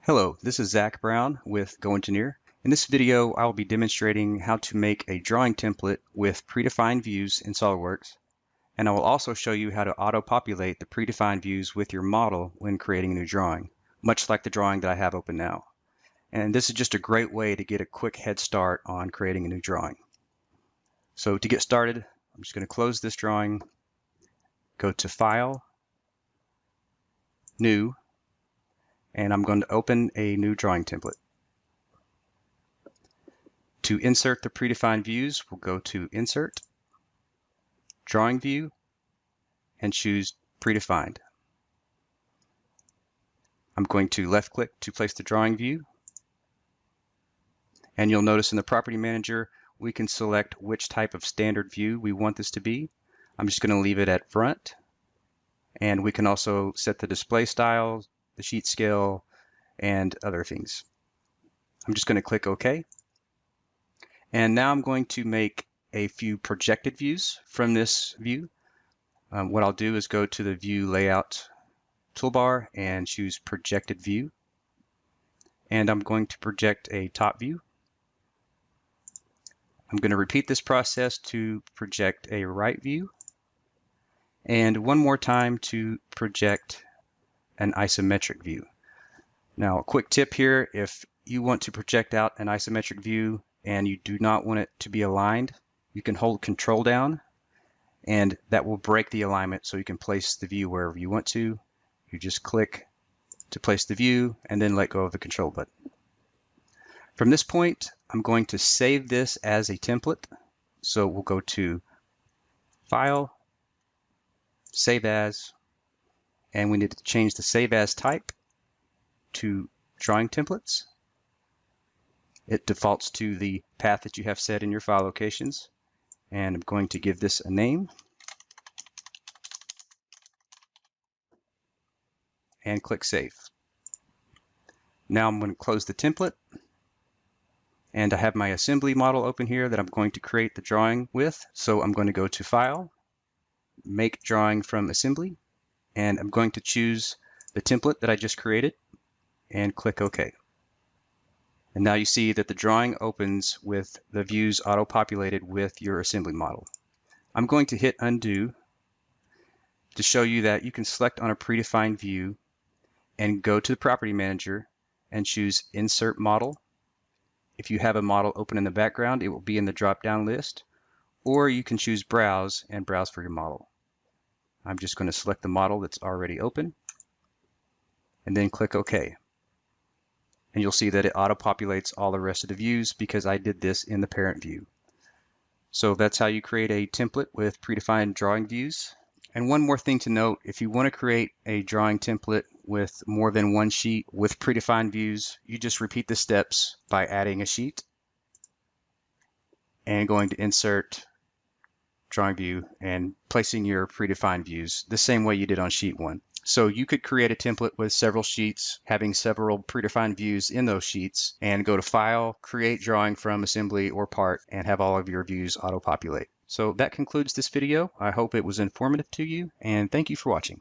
Hello, this is Zach Brown with GoEngineer. In this video, I will be demonstrating how to make a drawing template with predefined views in SOLIDWORKS, and I will also show you how to auto-populate the predefined views with your model when creating a new drawing, much like the drawing that I have open now. And this is just a great way to get a quick head start on creating a new drawing. So to get started, I'm just going to close this drawing, go to File, New, and I'm going to open a new drawing template. To insert the predefined views, we'll go to Insert, Drawing View, and choose Predefined. I'm going to left-click to place the drawing view, and you'll notice in the Property Manager, we can select which type of standard view we want this to be. I'm just going to leave it at front, and we can also set the display style, the sheet scale, and other things. I'm just going to click OK. And now I'm going to make a few projected views from this view. What I'll do is go to the View Layout toolbar and choose Projected View. And I'm going to project a top view. I'm going to repeat this process to project a right view. And one more time to project an isometric view. Now, a quick tip here, if you want to project out an isometric view and you do not want it to be aligned, you can hold Control down and that will break the alignment so you can place the view wherever you want to. You just click to place the view and then let go of the Control button. From this point, I'm going to save this as a template. So we'll go to File, Save As, and we need to change the Save As type to Drawing Templates. It defaults to the path that you have set in your file locations. And I'm going to give this a name. And click Save. Now I'm going to close the template. And I have my assembly model open here that I'm going to create the drawing with. So I'm going to go to File, Make Drawing from Assembly. And I'm going to choose the template that I just created and click OK. And now you see that the drawing opens with the views auto-populated with your assembly model. I'm going to hit Undo to show you that you can select on a predefined view and go to the Property Manager and choose Insert Model. If you have a model open in the background, it will be in the drop-down list, or you can choose Browse and browse for your model. I'm just going to select the model that's already open and then click OK. And you'll see that it auto-populates all the rest of the views because I did this in the parent view. So that's how you create a template with predefined drawing views. And one more thing to note, if you want to create a drawing template with more than one sheet with predefined views, you just repeat the steps by adding a sheet and going to Insert, Drawing View, and placing your predefined views the same way you did on sheet 1. So you could create a template with several sheets, having several predefined views in those sheets, and go to File, Create Drawing from Assembly or Part, and have all of your views auto-populate. So that concludes this video. I hope it was informative to you, and thank you for watching.